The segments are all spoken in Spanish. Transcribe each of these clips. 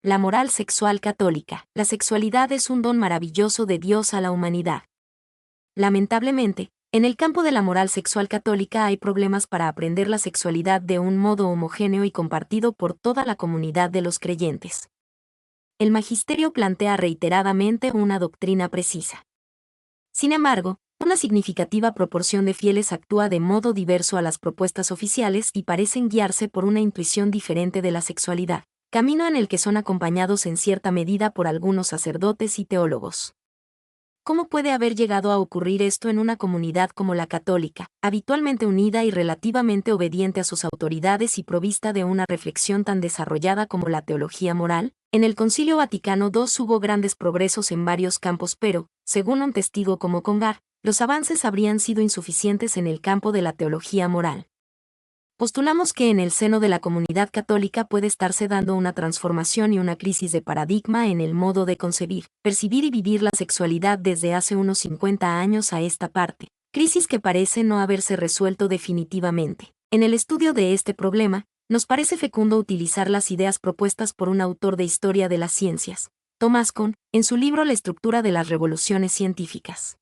La moral sexual católica. La sexualidad es un don maravilloso de Dios a la humanidad. Lamentablemente, en el campo de la moral sexual católica hay problemas para aprender la sexualidad de un modo homogéneo y compartido por toda la comunidad de los creyentes. El magisterio plantea reiteradamente una doctrina precisa. Sin embargo, una significativa proporción de fieles actúa de modo diverso a las propuestas oficiales y parecen guiarse por una intuición diferente de la sexualidad, camino en el que son acompañados en cierta medida por algunos sacerdotes y teólogos. ¿Cómo puede haber llegado a ocurrir esto en una comunidad como la católica, habitualmente unida y relativamente obediente a sus autoridades y provista de una reflexión tan desarrollada como la teología moral? En el Concilio Vaticano II hubo grandes progresos en varios campos, pero, según un testigo como Congar, los avances habrían sido insuficientes en el campo de la teología moral. Postulamos que en el seno de la comunidad católica puede estarse dando una transformación y una crisis de paradigma en el modo de concebir, percibir y vivir la sexualidad desde hace unos 50 años a esta parte, crisis que parece no haberse resuelto definitivamente. En el estudio de este problema, nos parece fecundo utilizar las ideas propuestas por un autor de historia de las ciencias, Thomas Kuhn, en su libro La estructura de las revoluciones científicas.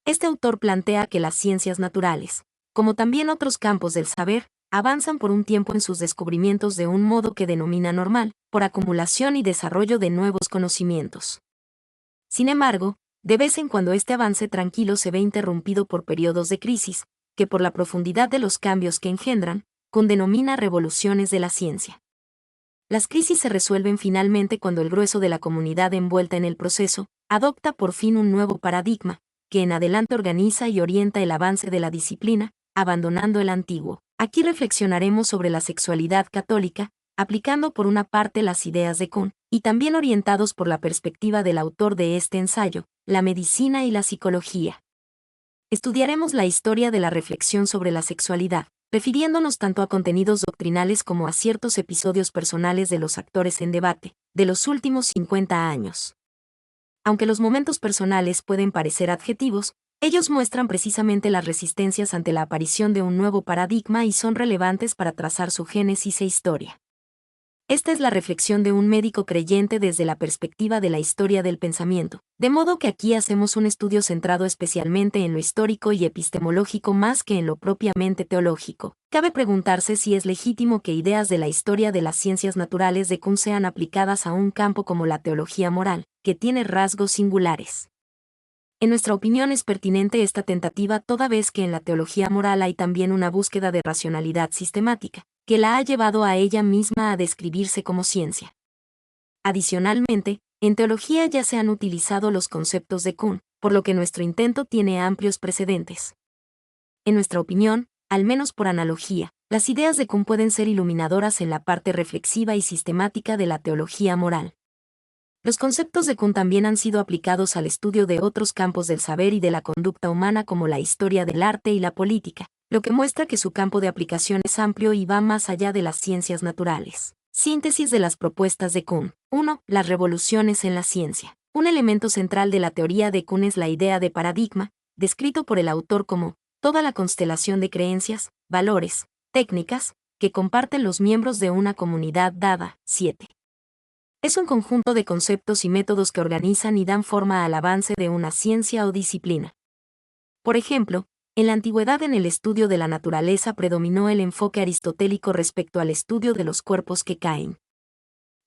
Este autor plantea que las ciencias naturales, como también otros campos del saber, avanzan por un tiempo en sus descubrimientos de un modo que denomina normal, por acumulación y desarrollo de nuevos conocimientos. Sin embargo, de vez en cuando este avance tranquilo se ve interrumpido por periodos de crisis, que por la profundidad de los cambios que engendran, Kuhn denomina revoluciones de la ciencia. Las crisis se resuelven finalmente cuando el grueso de la comunidad envuelta en el proceso adopta por fin un nuevo paradigma, que en adelante organiza y orienta el avance de la disciplina, abandonando el antiguo. Aquí reflexionaremos sobre la sexualidad católica, aplicando por una parte las ideas de Kuhn, y también orientados por la perspectiva del autor de este ensayo, la medicina y la psicología. Estudiaremos la historia de la reflexión sobre la sexualidad, refiriéndonos tanto a contenidos doctrinales como a ciertos episodios personales de los actores en debate, de los últimos 50 años. Aunque los momentos personales pueden parecer adjetivos, ellos muestran precisamente las resistencias ante la aparición de un nuevo paradigma y son relevantes para trazar su génesis e historia. Esta es la reflexión de un médico creyente desde la perspectiva de la historia del pensamiento, de modo que aquí hacemos un estudio centrado especialmente en lo histórico y epistemológico más que en lo propiamente teológico. Cabe preguntarse si es legítimo que ideas de la historia de las ciencias naturales de Kuhn sean aplicadas a un campo como la teología moral, que tiene rasgos singulares. En nuestra opinión es pertinente esta tentativa toda vez que en la teología moral hay también una búsqueda de racionalidad sistemática, que la ha llevado a ella misma a describirse como ciencia. Adicionalmente, en teología ya se han utilizado los conceptos de Kuhn, por lo que nuestro intento tiene amplios precedentes. En nuestra opinión, al menos por analogía, las ideas de Kuhn pueden ser iluminadoras en la parte reflexiva y sistemática de la teología moral. Los conceptos de Kuhn también han sido aplicados al estudio de otros campos del saber y de la conducta humana como la historia del arte y la política, lo que muestra que su campo de aplicación es amplio y va más allá de las ciencias naturales. Síntesis de las propuestas de Kuhn. 1. Las revoluciones en la ciencia. Un elemento central de la teoría de Kuhn es la idea de paradigma, descrito por el autor como toda la constelación de creencias, valores, técnicas, que comparten los miembros de una comunidad dada. 7. Es un conjunto de conceptos y métodos que organizan y dan forma al avance de una ciencia o disciplina. Por ejemplo, en la antigüedad en el estudio de la naturaleza predominó el enfoque aristotélico respecto al estudio de los cuerpos que caen.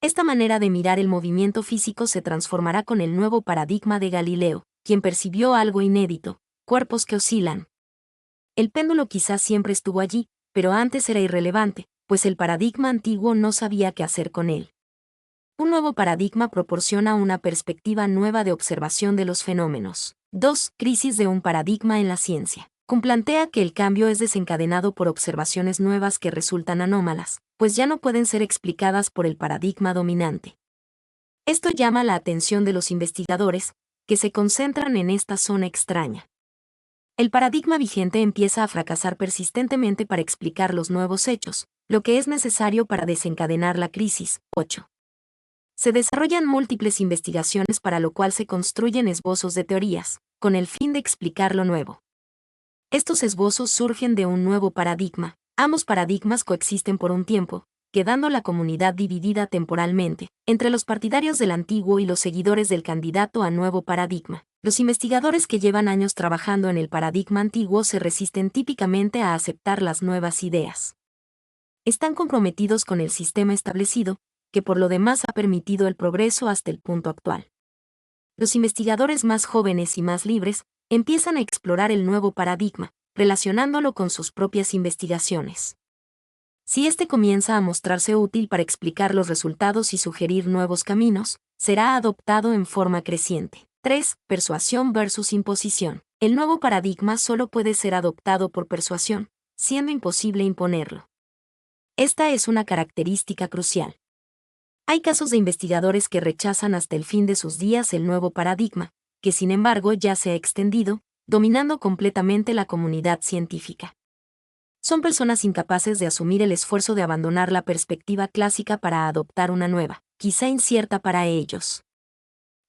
Esta manera de mirar el movimiento físico se transformará con el nuevo paradigma de Galileo, quien percibió algo inédito: cuerpos que oscilan. El péndulo quizás siempre estuvo allí, pero antes era irrelevante, pues el paradigma antiguo no sabía qué hacer con él. Un nuevo paradigma proporciona una perspectiva nueva de observación de los fenómenos. 2. Crisis de un paradigma en la ciencia. Kuhn plantea que el cambio es desencadenado por observaciones nuevas que resultan anómalas, pues ya no pueden ser explicadas por el paradigma dominante. Esto llama la atención de los investigadores, que se concentran en esta zona extraña. El paradigma vigente empieza a fracasar persistentemente para explicar los nuevos hechos, lo que es necesario para desencadenar la crisis. 8. Se desarrollan múltiples investigaciones para lo cual se construyen esbozos de teorías, con el fin de explicar lo nuevo. Estos esbozos surgen de un nuevo paradigma. Ambos paradigmas coexisten por un tiempo, quedando la comunidad dividida temporalmente entre los partidarios del antiguo y los seguidores del candidato a nuevo paradigma. Los investigadores que llevan años trabajando en el paradigma antiguo se resisten típicamente a aceptar las nuevas ideas. Están comprometidos con el sistema establecido, que por lo demás ha permitido el progreso hasta el punto actual. Los investigadores más jóvenes y más libres empiezan a explorar el nuevo paradigma, relacionándolo con sus propias investigaciones. Si este comienza a mostrarse útil para explicar los resultados y sugerir nuevos caminos, será adoptado en forma creciente. 3. Persuasión versus imposición. El nuevo paradigma solo puede ser adoptado por persuasión, siendo imposible imponerlo. Esta es una característica crucial. Hay casos de investigadores que rechazan hasta el fin de sus días el nuevo paradigma, que sin embargo ya se ha extendido, dominando completamente la comunidad científica. Son personas incapaces de asumir el esfuerzo de abandonar la perspectiva clásica para adoptar una nueva, quizá incierta para ellos.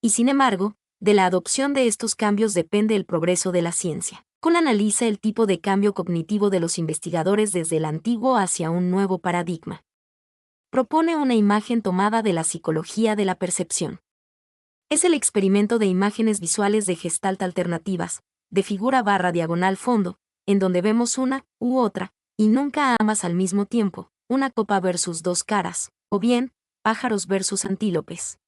Y sin embargo, de la adopción de estos cambios depende el progreso de la ciencia. Kuhn analiza el tipo de cambio cognitivo de los investigadores desde el antiguo hacia un nuevo paradigma. Propone una imagen tomada de la psicología de la percepción. Es el experimento de imágenes visuales de Gestalt alternativas, de figura/diagonal-fondo, en donde vemos una u otra, y nunca ambas al mismo tiempo, una copa versus dos caras, o bien, pájaros versus antílopes.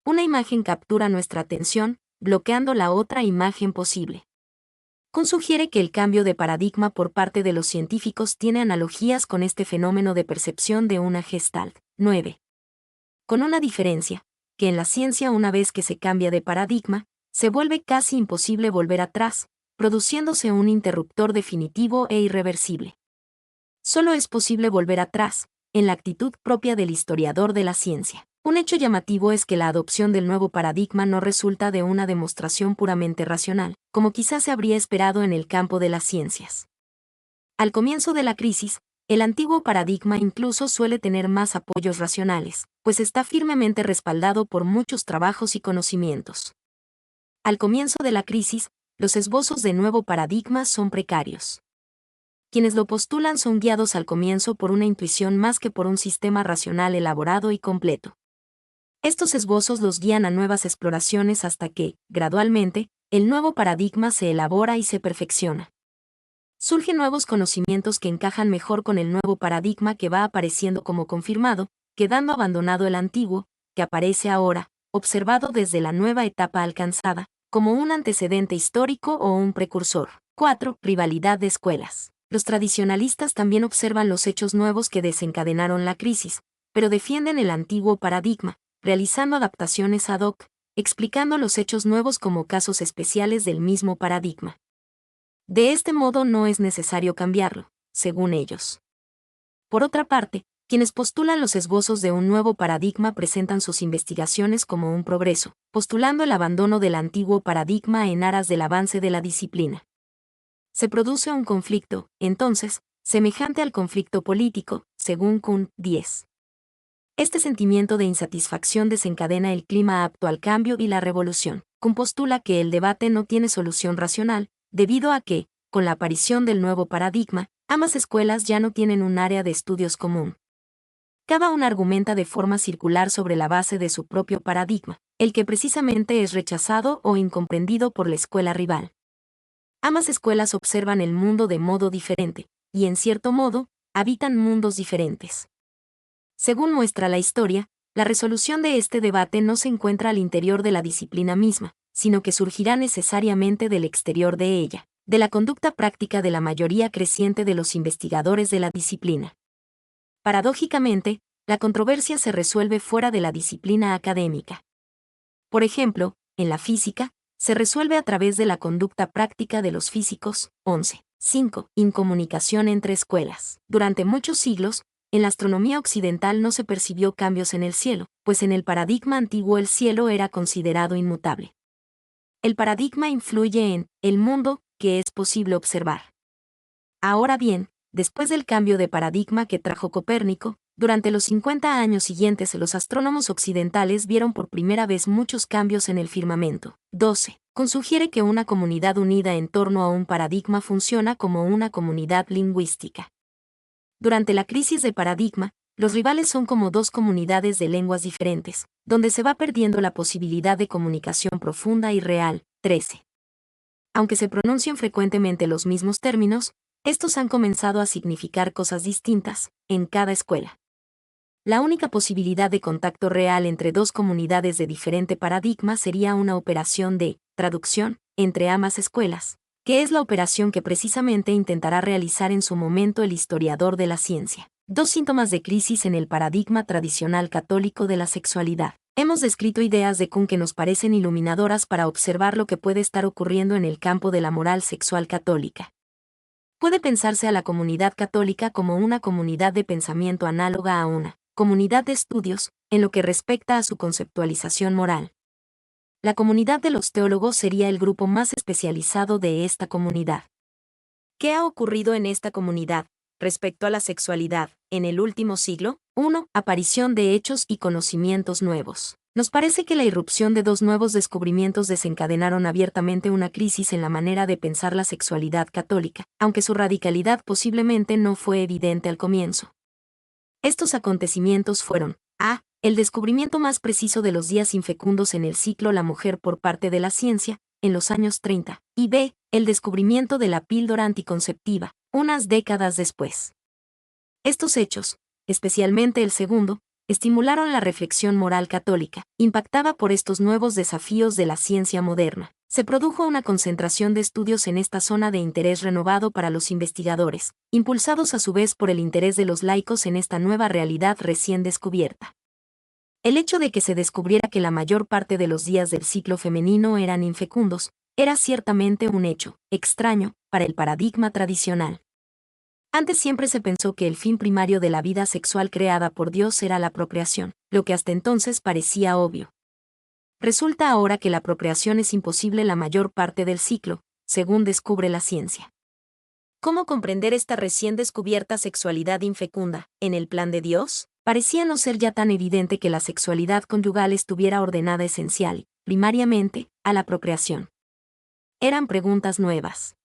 Una imagen captura nuestra atención, bloqueando la otra imagen posible. Kuhn sugiere que el cambio de paradigma por parte de los científicos tiene analogías con este fenómeno de percepción de una Gestalt. 9. Con una diferencia, que en la ciencia una vez que se cambia de paradigma, se vuelve casi imposible volver atrás, produciéndose un interruptor definitivo e irreversible. Solo es posible volver atrás, en la actitud propia del historiador de la ciencia. Un hecho llamativo es que la adopción del nuevo paradigma no resulta de una demostración puramente racional, como quizás se habría esperado en el campo de las ciencias. Al comienzo de la crisis, el antiguo paradigma incluso suele tener más apoyos racionales, pues está firmemente respaldado por muchos trabajos y conocimientos. Al comienzo de la crisis, los esbozos de nuevo paradigma son precarios. Quienes lo postulan son guiados al comienzo por una intuición más que por un sistema racional elaborado y completo. Estos esbozos los guían a nuevas exploraciones hasta que, gradualmente, el nuevo paradigma se elabora y se perfecciona. Surgen nuevos conocimientos que encajan mejor con el nuevo paradigma que va apareciendo como confirmado, quedando abandonado el antiguo, que aparece ahora, observado desde la nueva etapa alcanzada, como un antecedente histórico o un precursor. 4. Rivalidad de escuelas. Los tradicionalistas también observan los hechos nuevos que desencadenaron la crisis, pero defienden el antiguo paradigma, realizando adaptaciones ad hoc, explicando los hechos nuevos como casos especiales del mismo paradigma. De este modo no es necesario cambiarlo, según ellos. Por otra parte, quienes postulan los esbozos de un nuevo paradigma presentan sus investigaciones como un progreso, postulando el abandono del antiguo paradigma en aras del avance de la disciplina. Se produce un conflicto, entonces, semejante al conflicto político, según Kuhn. 10. Este sentimiento de insatisfacción desencadena el clima apto al cambio y la revolución. Kuhn postula que el debate no tiene solución racional, debido a que, con la aparición del nuevo paradigma, ambas escuelas ya no tienen un área de estudios común. Cada una argumenta de forma circular sobre la base de su propio paradigma, el que precisamente es rechazado o incomprendido por la escuela rival. Ambas escuelas observan el mundo de modo diferente, y en cierto modo, habitan mundos diferentes. Según muestra la historia, la resolución de este debate no se encuentra al interior de la disciplina misma, sino que surgirá necesariamente del exterior de ella, de la conducta práctica de la mayoría creciente de los investigadores de la disciplina. Paradójicamente, la controversia se resuelve fuera de la disciplina académica. Por ejemplo, en la física, se resuelve a través de la conducta práctica de los físicos. 11. 5. Incomunicación entre escuelas. Durante muchos siglos, en la astronomía occidental no se percibió cambios en el cielo, pues en el paradigma antiguo el cielo era considerado inmutable. El paradigma influye en el mundo que es posible observar. Ahora bien, después del cambio de paradigma que trajo Copérnico, durante los 50 años siguientes los astrónomos occidentales vieron por primera vez muchos cambios en el firmamento. 12. Kuhn sugiere que una comunidad unida en torno a un paradigma funciona como una comunidad lingüística. Durante la crisis de paradigma, los rivales son como dos comunidades de lenguas diferentes, donde se va perdiendo la posibilidad de comunicación profunda y real. 13. Aunque se pronuncian frecuentemente los mismos términos, estos han comenzado a significar cosas distintas en cada escuela. La única posibilidad de contacto real entre dos comunidades de diferente paradigma sería una operación de traducción entre ambas escuelas, que es la operación que precisamente intentará realizar en su momento el historiador de la ciencia. Dos síntomas de crisis en el paradigma tradicional católico de la sexualidad. Hemos descrito ideas de Kuhn que nos parecen iluminadoras para observar lo que puede estar ocurriendo en el campo de la moral sexual católica. Puede pensarse a la comunidad católica como una comunidad de pensamiento análoga a una comunidad de estudios, en lo que respecta a su conceptualización moral. La comunidad de los teólogos sería el grupo más especializado de esta comunidad. ¿Qué ha ocurrido en esta comunidad respecto a la sexualidad en el último siglo? 1. Aparición de hechos y conocimientos nuevos. Nos parece que la irrupción de dos nuevos descubrimientos desencadenaron abiertamente una crisis en la manera de pensar la sexualidad católica, aunque su radicalidad posiblemente no fue evidente al comienzo. Estos acontecimientos fueron: a. El descubrimiento más preciso de los días infecundos en el ciclo La mujer por parte de la ciencia, en los años 30, y b. El descubrimiento de la píldora anticonceptiva, unas décadas después. Estos hechos, especialmente el segundo, estimularon la reflexión moral católica, impactada por estos nuevos desafíos de la ciencia moderna. Se produjo una concentración de estudios en esta zona de interés renovado para los investigadores, impulsados a su vez por el interés de los laicos en esta nueva realidad recién descubierta. El hecho de que se descubriera que la mayor parte de los días del ciclo femenino eran infecundos, era ciertamente un hecho extraño para el paradigma tradicional. Antes siempre se pensó que el fin primario de la vida sexual creada por Dios era la procreación, lo que hasta entonces parecía obvio. Resulta ahora que la procreación es imposible la mayor parte del ciclo, según descubre la ciencia. ¿Cómo comprender esta recién descubierta sexualidad infecunda, en el plan de Dios? Parecía no ser ya tan evidente que la sexualidad conyugal estuviera ordenada esencial, primariamente, a la procreación. Eran preguntas nuevas.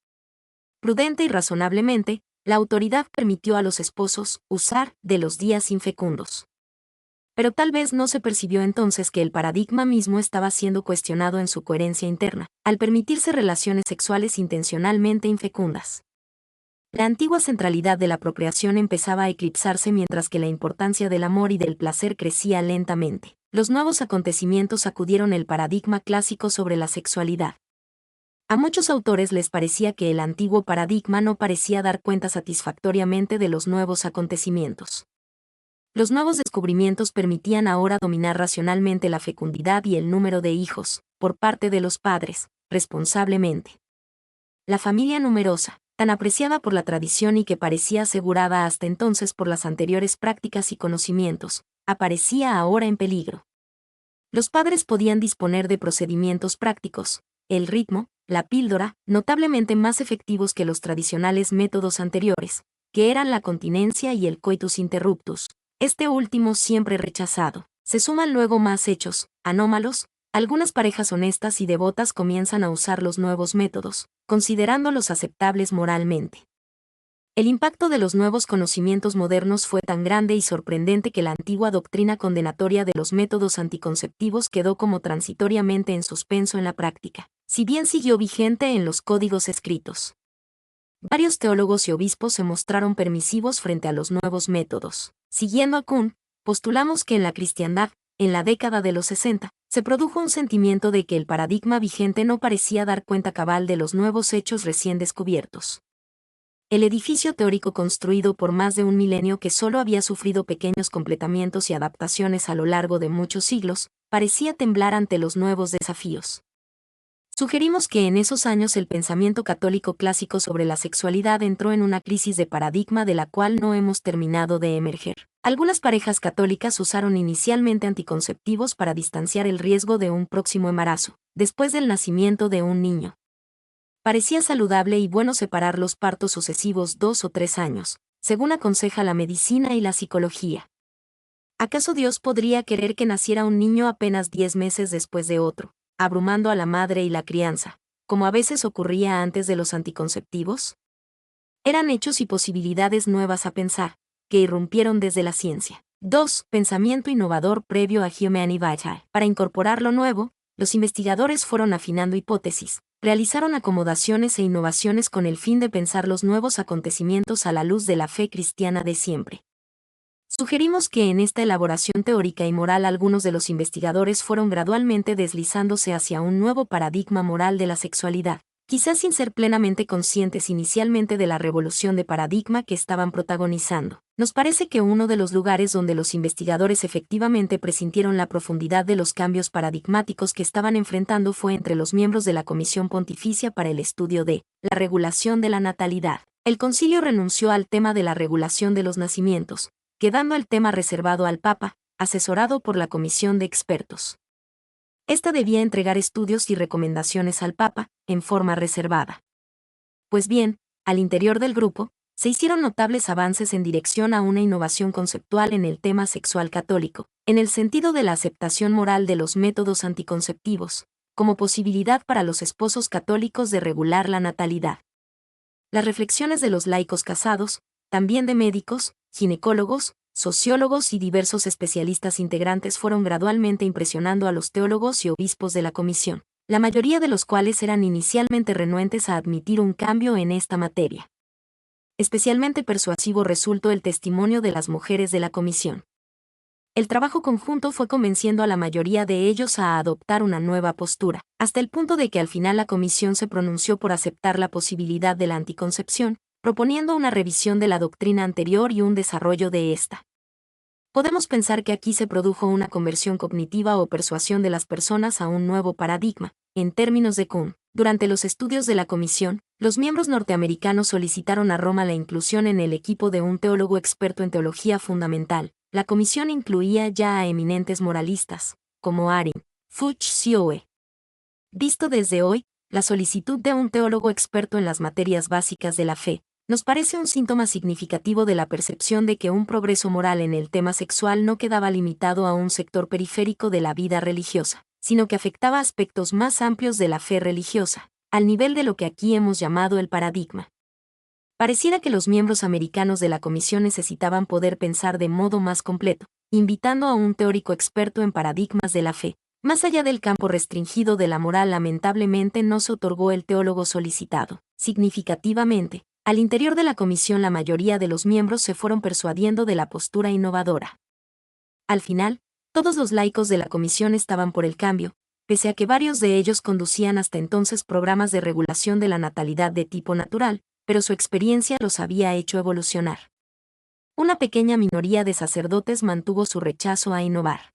Prudente y razonablemente, la autoridad permitió a los esposos usar de los días infecundos. Pero tal vez no se percibió entonces que el paradigma mismo estaba siendo cuestionado en su coherencia interna, al permitirse relaciones sexuales intencionalmente infecundas. La antigua centralidad de la procreación empezaba a eclipsarse mientras que la importancia del amor y del placer crecía lentamente. Los nuevos acontecimientos sacudieron el paradigma clásico sobre la sexualidad. A muchos autores les parecía que el antiguo paradigma no parecía dar cuenta satisfactoriamente de los nuevos acontecimientos. Los nuevos descubrimientos permitían ahora dominar racionalmente la fecundidad y el número de hijos, por parte de los padres, responsablemente. La familia numerosa, tan apreciada por la tradición y que parecía asegurada hasta entonces por las anteriores prácticas y conocimientos, aparecía ahora en peligro. Los padres podían disponer de procedimientos prácticos, el ritmo, la píldora, notablemente más efectivos que los tradicionales métodos anteriores, que eran la continencia y el coitus interruptus, este último siempre rechazado. Se suman luego más hechos anómalos. Algunas parejas honestas y devotas comienzan a usar los nuevos métodos, considerándolos aceptables moralmente. El impacto de los nuevos conocimientos modernos fue tan grande y sorprendente que la antigua doctrina condenatoria de los métodos anticonceptivos quedó como transitoriamente en suspenso en la práctica, si bien siguió vigente en los códigos escritos. Varios teólogos y obispos se mostraron permisivos frente a los nuevos métodos. Siguiendo a Kuhn, postulamos que en la cristiandad, en la década de los 60, se produjo un sentimiento de que el paradigma vigente no parecía dar cuenta cabal de los nuevos hechos recién descubiertos. El edificio teórico construido por más de un milenio que solo había sufrido pequeños completamientos y adaptaciones a lo largo de muchos siglos, parecía temblar ante los nuevos desafíos. Sugerimos que en esos años el pensamiento católico clásico sobre la sexualidad entró en una crisis de paradigma de la cual no hemos terminado de emerger. Algunas parejas católicas usaron inicialmente anticonceptivos para distanciar el riesgo de un próximo embarazo, después del nacimiento de un niño. Parecía saludable y bueno separar los partos sucesivos 2 o 3 años, según aconseja la medicina y la psicología. ¿Acaso Dios podría querer que naciera un niño apenas 10 meses después de otro, abrumando a la madre y la crianza, como a veces ocurría antes de los anticonceptivos? Eran hechos y posibilidades nuevas a pensar, que irrumpieron desde la ciencia. 2. Pensamiento innovador previo a Humanity Vital. Para incorporar lo nuevo, los investigadores fueron afinando hipótesis, realizaron acomodaciones e innovaciones con el fin de pensar los nuevos acontecimientos a la luz de la fe cristiana de siempre. Sugerimos que en esta elaboración teórica y moral algunos de los investigadores fueron gradualmente deslizándose hacia un nuevo paradigma moral de la sexualidad, quizás sin ser plenamente conscientes inicialmente de la revolución de paradigma que estaban protagonizando. Nos parece que uno de los lugares donde los investigadores efectivamente presintieron la profundidad de los cambios paradigmáticos que estaban enfrentando fue entre los miembros de la Comisión Pontificia para el Estudio de la Regulación de la Natalidad. El concilio renunció al tema de la regulación de los nacimientos, quedando el tema reservado al Papa, asesorado por la comisión de expertos. Esta debía entregar estudios y recomendaciones al Papa, en forma reservada. Pues bien, al interior del grupo, se hicieron notables avances en dirección a una innovación conceptual en el tema sexual católico, en el sentido de la aceptación moral de los métodos anticonceptivos, como posibilidad para los esposos católicos de regular la natalidad. Las reflexiones de los laicos casados, también de médicos, ginecólogos, sociólogos y diversos especialistas integrantes fueron gradualmente impresionando a los teólogos y obispos de la comisión, la mayoría de los cuales eran inicialmente renuentes a admitir un cambio en esta materia. Especialmente persuasivo resultó el testimonio de las mujeres de la comisión. El trabajo conjunto fue convenciendo a la mayoría de ellos a adoptar una nueva postura, hasta el punto de que al final la comisión se pronunció por aceptar la posibilidad de la anticoncepción, proponiendo una revisión de la doctrina anterior y un desarrollo de esta. Podemos pensar que aquí se produjo una conversión cognitiva o persuasión de las personas a un nuevo paradigma, en términos de Kuhn. Durante los estudios de la comisión, los miembros norteamericanos solicitaron a Roma la inclusión en el equipo de un teólogo experto en teología fundamental. La comisión incluía ya a eminentes moralistas, como Arin, Fuchs Sioe. Visto desde hoy, la solicitud de un teólogo experto en las materias básicas de la fe, nos parece un síntoma significativo de la percepción de que un progreso moral en el tema sexual no quedaba limitado a un sector periférico de la vida religiosa, sino que afectaba aspectos más amplios de la fe religiosa, al nivel de lo que aquí hemos llamado el paradigma. Pareciera que los miembros americanos de la comisión necesitaban poder pensar de modo más completo, invitando a un teórico experto en paradigmas de la fe. Más allá del campo restringido de la moral, lamentablemente no se otorgó el teólogo solicitado. Significativamente, al interior de la comisión la mayoría de los miembros se fueron persuadiendo de la postura innovadora. Al final, todos los laicos de la comisión estaban por el cambio, pese a que varios de ellos conducían hasta entonces programas de regulación de la natalidad de tipo natural, pero su experiencia los había hecho evolucionar. Una pequeña minoría de sacerdotes mantuvo su rechazo a innovar.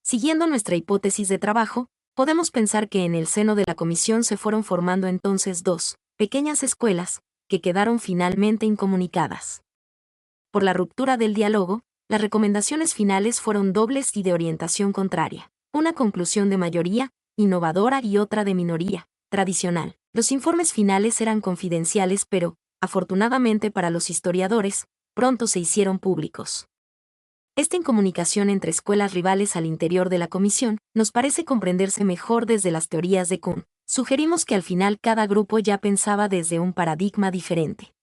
Siguiendo nuestra hipótesis de trabajo, podemos pensar que en el seno de la comisión se fueron formando entonces dos pequeñas escuelas, que quedaron finalmente incomunicadas. Por la ruptura del diálogo, las recomendaciones finales fueron dobles y de orientación contraria. Una conclusión de mayoría, innovadora, y otra de minoría, tradicional. Los informes finales eran confidenciales, pero, afortunadamente para los historiadores, pronto se hicieron públicos. Esta incomunicación entre escuelas rivales al interior de la comisión nos parece comprenderse mejor desde las teorías de Kuhn. Sugerimos que al final cada grupo ya pensaba desde un paradigma diferente.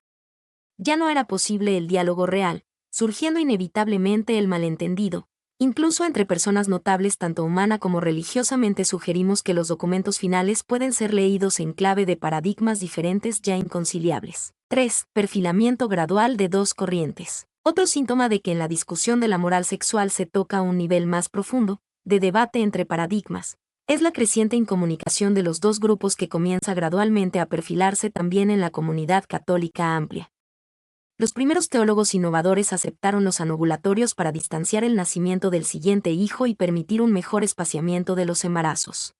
Ya no era posible el diálogo real, surgiendo inevitablemente el malentendido. Incluso entre personas notables tanto humana como religiosamente sugerimos que los documentos finales pueden ser leídos en clave de paradigmas diferentes ya inconciliables. 3. Perfilamiento gradual de dos corrientes. Otro síntoma de que en la discusión de la moral sexual se toca un nivel más profundo, de debate entre paradigmas, es la creciente incomunicación de los dos grupos que comienza gradualmente a perfilarse también en la comunidad católica amplia. Los primeros teólogos innovadores aceptaron los anovulatorios para distanciar el nacimiento del siguiente hijo y permitir un mejor espaciamiento de los embarazos.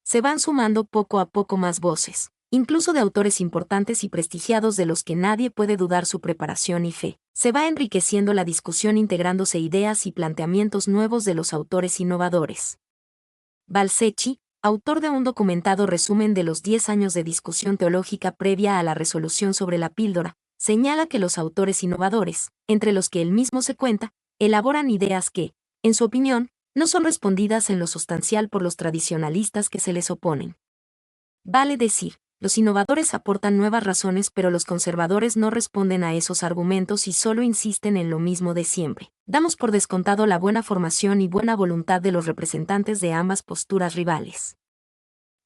Se van sumando poco a poco más voces, incluso de autores importantes y prestigiados de los que nadie puede dudar su preparación y fe. Se va enriqueciendo la discusión integrándose ideas y planteamientos nuevos de los autores innovadores. Balsecchi, autor de un documentado resumen de los 10 años de discusión teológica previa a la resolución sobre la píldora, señala que los autores innovadores, entre los que él mismo se cuenta, elaboran ideas que, en su opinión, no son respondidas en lo sustancial por los tradicionalistas que se les oponen. Vale decir, Los innovadores aportan nuevas razones, pero los conservadores no responden a esos argumentos y solo insisten en lo mismo de siempre. Damos por descontado la buena formación y buena voluntad de los representantes de ambas posturas rivales.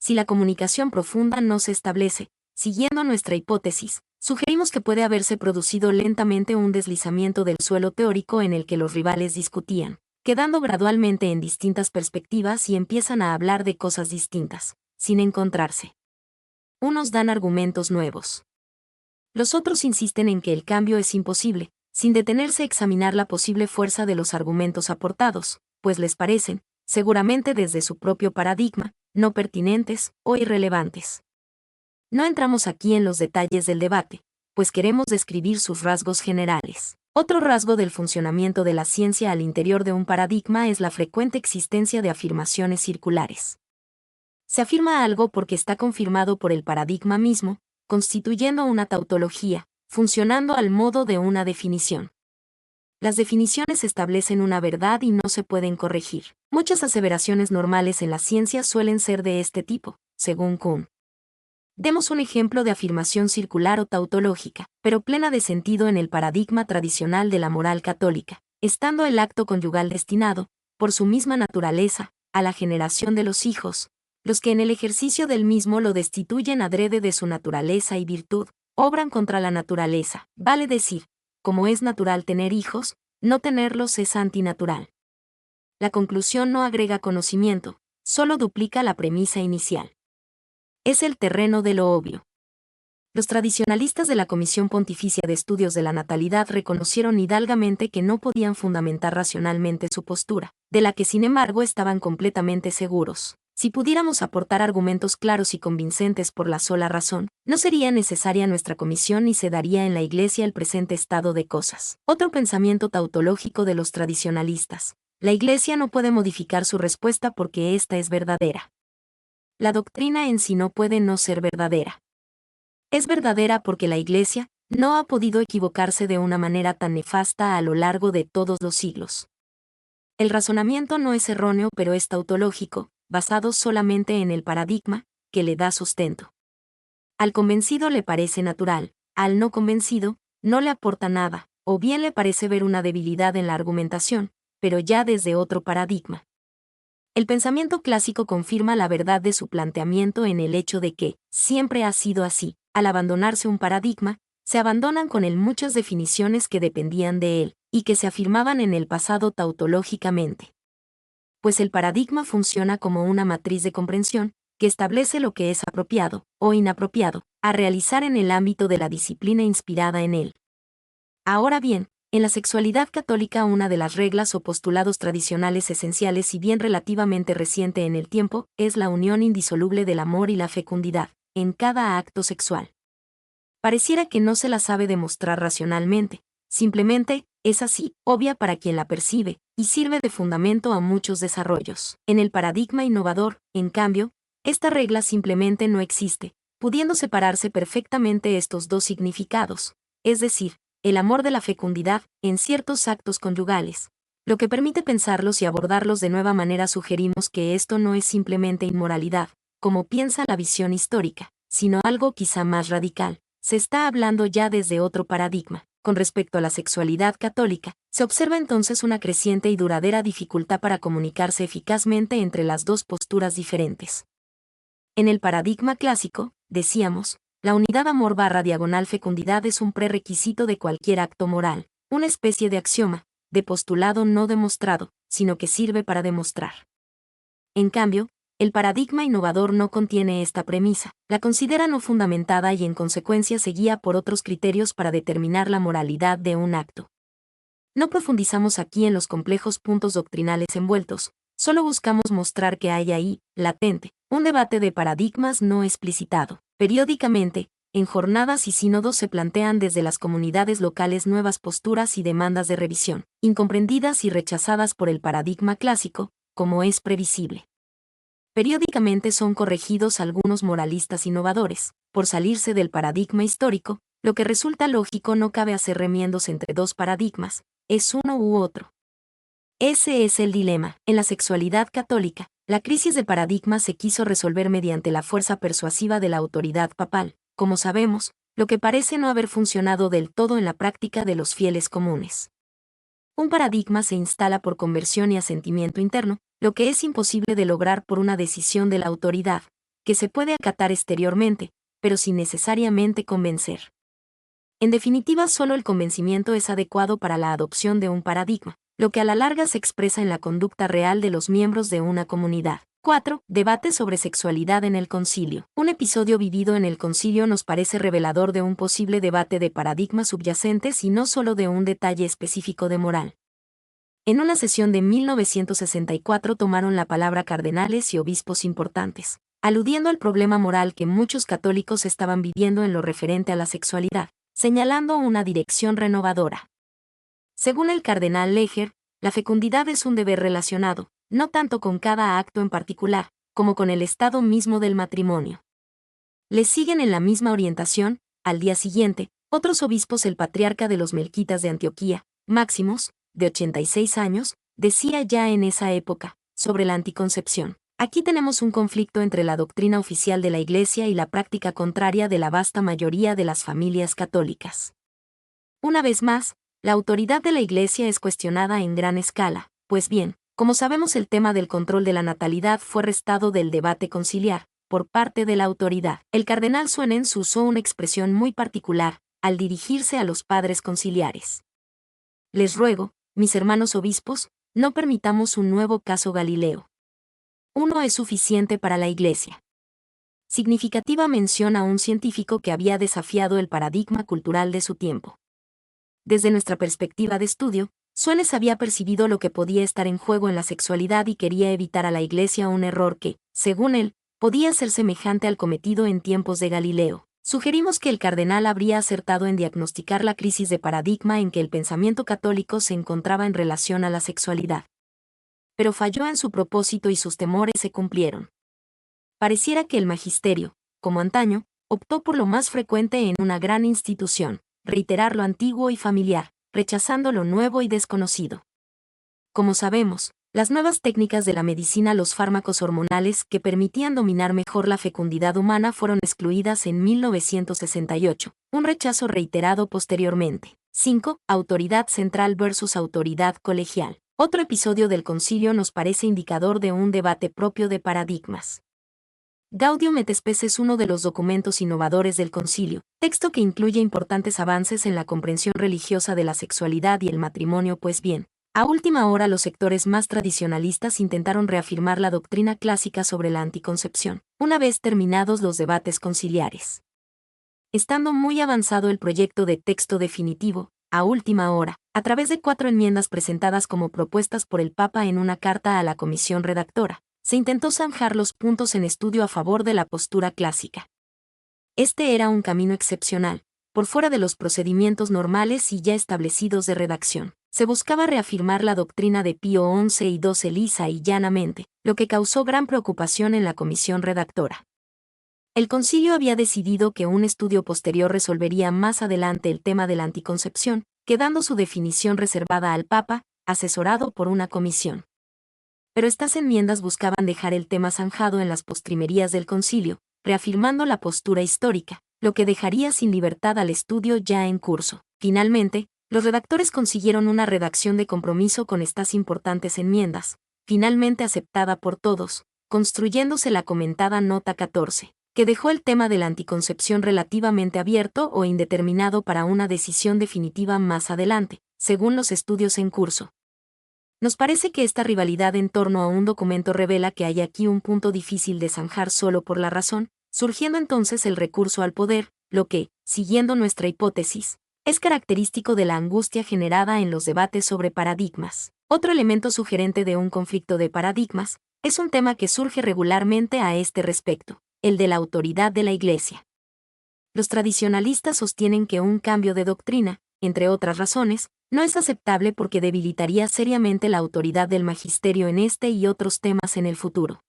Si la comunicación profunda no se establece, siguiendo nuestra hipótesis, sugerimos que puede haberse producido lentamente un deslizamiento del suelo teórico en el que los rivales discutían, quedando gradualmente en distintas perspectivas y empiezan a hablar de cosas distintas, sin encontrarse. Unos dan argumentos nuevos. Los otros insisten en que el cambio es imposible, sin detenerse a examinar la posible fuerza de los argumentos aportados, pues les parecen, seguramente desde su propio paradigma, no pertinentes o irrelevantes. No entramos aquí en los detalles del debate, pues queremos describir sus rasgos generales. Otro rasgo del funcionamiento de la ciencia al interior de un paradigma es la frecuente existencia de afirmaciones circulares. Se afirma algo porque está confirmado por el paradigma mismo, constituyendo una tautología, funcionando al modo de una definición. Las definiciones establecen una verdad y no se pueden corregir. Muchas aseveraciones normales en la ciencia suelen ser de este tipo, según Kuhn. Demos un ejemplo de afirmación circular o tautológica, pero plena de sentido en el paradigma tradicional de la moral católica, estando el acto conyugal destinado, por su misma naturaleza, a la generación de los hijos. Los que en el ejercicio del mismo lo destituyen adrede de su naturaleza y virtud, obran contra la naturaleza, vale decir, como es natural tener hijos, no tenerlos es antinatural. La conclusión no agrega conocimiento, solo duplica la premisa inicial. Es el terreno de lo obvio. Los tradicionalistas de la Comisión Pontificia de Estudios de la Natalidad reconocieron hidalgamente que no podían fundamentar racionalmente su postura, de la que sin embargo estaban completamente seguros. Si pudiéramos aportar argumentos claros y convincentes por la sola razón, no sería necesaria nuestra comisión ni se daría en la Iglesia el presente estado de cosas. Otro pensamiento tautológico de los tradicionalistas. La Iglesia no puede modificar su respuesta porque ésta es verdadera. La doctrina en sí no puede no ser verdadera. Es verdadera porque la Iglesia no ha podido equivocarse de una manera tan nefasta a lo largo de todos los siglos. El razonamiento no es erróneo pero es tautológico, basado solamente en el paradigma, que le da sustento. Al convencido le parece natural, al no convencido, no le aporta nada, o bien le parece ver una debilidad en la argumentación, pero ya desde otro paradigma. El pensamiento clásico confirma la verdad de su planteamiento en el hecho de que, siempre ha sido así, al abandonarse un paradigma, se abandonan con él muchas definiciones que dependían de él, y que se afirmaban en el pasado tautológicamente. Pues el paradigma funciona como una matriz de comprensión, que establece lo que es apropiado, o inapropiado, a realizar en el ámbito de la disciplina inspirada en él. Ahora bien, en la sexualidad católica una de las reglas o postulados tradicionales esenciales y bien relativamente reciente en el tiempo, es la unión indisoluble del amor y la fecundidad, en cada acto sexual. Pareciera que no se la sabe demostrar racionalmente, simplemente, es así, obvia para quien la percibe, y sirve de fundamento a muchos desarrollos. En el paradigma innovador, en cambio, esta regla simplemente no existe, pudiendo separarse perfectamente estos dos significados, es decir, el amor de la fecundidad, en ciertos actos conyugales. Lo que permite pensarlos y abordarlos de nueva manera. Sugerimos que esto no es simplemente inmoralidad, como piensa la visión histórica, sino algo quizá más radical. Se está hablando ya desde otro paradigma. Con respecto a la sexualidad católica, se observa entonces una creciente y duradera dificultad para comunicarse eficazmente entre las dos posturas diferentes. En el paradigma clásico, decíamos, la unidad amor/fecundidad es un prerequisito de cualquier acto moral, una especie de axioma, de postulado no demostrado, sino que sirve para demostrar. En cambio, el paradigma innovador no contiene esta premisa, la considera no fundamentada y en consecuencia se guía por otros criterios para determinar la moralidad de un acto. No profundizamos aquí en los complejos puntos doctrinales envueltos, solo buscamos mostrar que hay ahí, latente, un debate de paradigmas no explicitado. Periódicamente, en jornadas y sínodos se plantean desde las comunidades locales nuevas posturas y demandas de revisión, incomprendidas y rechazadas por el paradigma clásico, como es previsible. Periódicamente son corregidos algunos moralistas innovadores, por salirse del paradigma histórico, lo que resulta lógico. No cabe hacer remiendos entre dos paradigmas, es uno u otro. Ese es el dilema. En la sexualidad católica, La crisis de paradigma se quiso resolver mediante la fuerza persuasiva de la autoridad papal, como sabemos, lo que parece no haber funcionado del todo en la práctica de los fieles comunes. Un paradigma se instala por conversión y asentimiento interno, lo que es imposible de lograr por una decisión de la autoridad, que se puede acatar exteriormente, pero sin necesariamente convencer. En definitiva, solo el convencimiento es adecuado para la adopción de un paradigma, lo que a la larga se expresa en la conducta real de los miembros de una comunidad. 4. Debate sobre sexualidad en el concilio. Un episodio vivido en el concilio nos parece revelador de un posible debate de paradigmas subyacentes y no solo de un detalle específico de moral. En una sesión de 1964 tomaron la palabra cardenales y obispos importantes, aludiendo al problema moral que muchos católicos estaban viviendo en lo referente a la sexualidad, señalando una dirección renovadora. Según el cardenal Leger, la fecundidad es un deber relacionado, no tanto con cada acto en particular, como con el estado mismo del matrimonio. Le siguen en la misma orientación, al día siguiente, otros obispos. El patriarca de los melquitas de Antioquía, Máximos, de 86 años, decía ya en esa época, sobre la anticoncepción: aquí tenemos un conflicto entre la doctrina oficial de la Iglesia y la práctica contraria de la vasta mayoría de las familias católicas. Una vez más, la autoridad de la Iglesia es cuestionada en gran escala, pues bien, como sabemos, el tema del control de la natalidad fue restado del debate conciliar, por parte de la autoridad. El cardenal Suenens usó una expresión muy particular, al dirigirse a los padres conciliares. Les ruego, mis hermanos obispos, no permitamos un nuevo caso Galileo. Uno es suficiente para la Iglesia. Significativa mención a un científico que había desafiado el paradigma cultural de su tiempo. Desde nuestra perspectiva de estudio, Suenens había percibido lo que podía estar en juego en la sexualidad y quería evitar a la Iglesia un error que, según él, podía ser semejante al cometido en tiempos de Galileo. Sugerimos que el cardenal habría acertado en diagnosticar la crisis de paradigma en que el pensamiento católico se encontraba en relación a la sexualidad. Pero falló en su propósito y sus temores se cumplieron. Pareciera que el magisterio, como antaño, optó por lo más frecuente en una gran institución: reiterar lo antiguo y familiar, rechazando lo nuevo y desconocido. Como sabemos, las nuevas técnicas de la medicina, los fármacos hormonales que permitían dominar mejor la fecundidad humana, fueron excluidas en 1968, un rechazo reiterado posteriormente. 5. Autoridad central versus autoridad colegial. Otro episodio del concilio nos parece indicador de un debate propio de paradigmas. Gaudium et Spes es uno de los documentos innovadores del concilio, texto que incluye importantes avances en la comprensión religiosa de la sexualidad y el matrimonio. Pues bien, a última hora los sectores más tradicionalistas intentaron reafirmar la doctrina clásica sobre la anticoncepción, una vez terminados los debates conciliares. Estando muy avanzado el proyecto de texto definitivo, a última hora, a través de 4 enmiendas presentadas como propuestas por el Papa en una carta a la comisión redactora, se intentó zanjar los puntos en estudio a favor de la postura clásica. Este era un camino excepcional, por fuera de los procedimientos normales y ya establecidos de redacción. Se buscaba reafirmar la doctrina de Pío XI y XII lisa y llanamente, lo que causó gran preocupación en la comisión redactora. El concilio había decidido que un estudio posterior resolvería más adelante el tema de la anticoncepción, quedando su definición reservada al Papa, asesorado por una comisión. Pero estas enmiendas buscaban dejar el tema zanjado en las postrimerías del concilio, reafirmando la postura histórica, lo que dejaría sin libertad al estudio ya en curso. Finalmente, los redactores consiguieron una redacción de compromiso con estas importantes enmiendas, finalmente aceptada por todos, construyéndose la comentada Nota 14, que dejó el tema de la anticoncepción relativamente abierto o indeterminado para una decisión definitiva más adelante, según los estudios en curso. Nos parece que esta rivalidad en torno a un documento revela que hay aquí un punto difícil de zanjar solo por la razón, surgiendo entonces el recurso al poder, lo que, siguiendo nuestra hipótesis, es característico de la angustia generada en los debates sobre paradigmas. Otro elemento sugerente de un conflicto de paradigmas es un tema que surge regularmente a este respecto, el de la autoridad de la Iglesia. Los tradicionalistas sostienen que un cambio de doctrina, entre otras razones, no es aceptable porque debilitaría seriamente la autoridad del magisterio en este y otros temas en el futuro.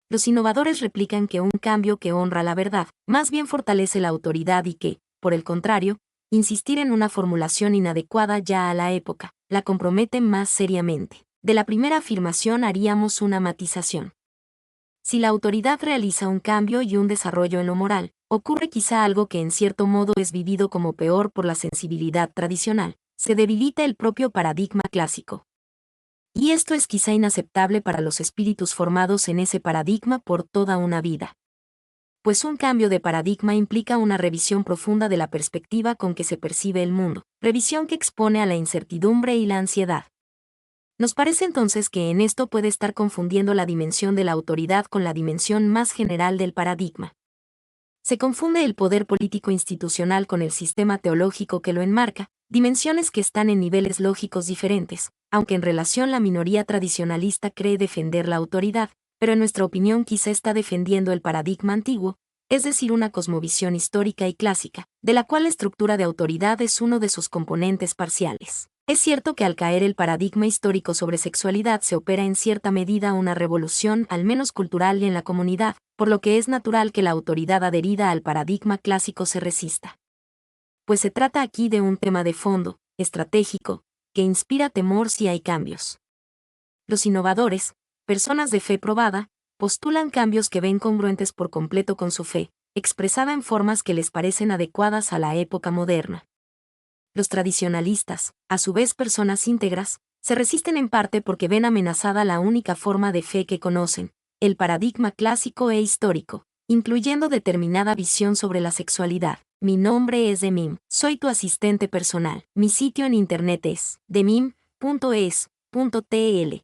Los innovadores replican que un cambio que honra la verdad, más bien fortalece la autoridad y que, por el contrario, insistir en una formulación inadecuada ya a la época, la compromete más seriamente. De la primera afirmación haríamos una matización. Si la autoridad realiza un cambio y un desarrollo en lo moral, ocurre quizá algo que en cierto modo es vivido como peor por la sensibilidad tradicional, se debilita el propio paradigma clásico. Y esto es quizá inaceptable para los espíritus formados en ese paradigma por toda una vida. Pues un cambio de paradigma implica una revisión profunda de la perspectiva con que se percibe el mundo, revisión que expone a la incertidumbre y la ansiedad. Nos parece entonces que en esto puede estar confundiendo la dimensión de la autoridad con la dimensión más general del paradigma. Se confunde el poder político institucional con el sistema teológico que lo enmarca, dimensiones que están en niveles lógicos diferentes, aunque en relación la minoría tradicionalista cree defender la autoridad, pero en nuestra opinión quizá está defendiendo el paradigma antiguo, es decir, una cosmovisión histórica y clásica, de la cual la estructura de autoridad es uno de sus componentes parciales. Es cierto que al caer el paradigma histórico sobre sexualidad se opera en cierta medida una revolución, al menos cultural y en la comunidad, por lo que es natural que la autoridad adherida al paradigma clásico se resista. Pues se trata aquí de un tema de fondo, estratégico, que inspira temor si hay cambios. Los innovadores, personas de fe probada, postulan cambios que ven congruentes por completo con su fe, expresada en formas que les parecen adecuadas a la época moderna. Los tradicionalistas, a su vez personas íntegras, se resisten en parte porque ven amenazada la única forma de fe que conocen, el paradigma clásico e histórico, incluyendo determinada visión sobre la sexualidad. Mi nombre es Demim, soy tu asistente personal. Mi sitio en internet es demim.es.tl.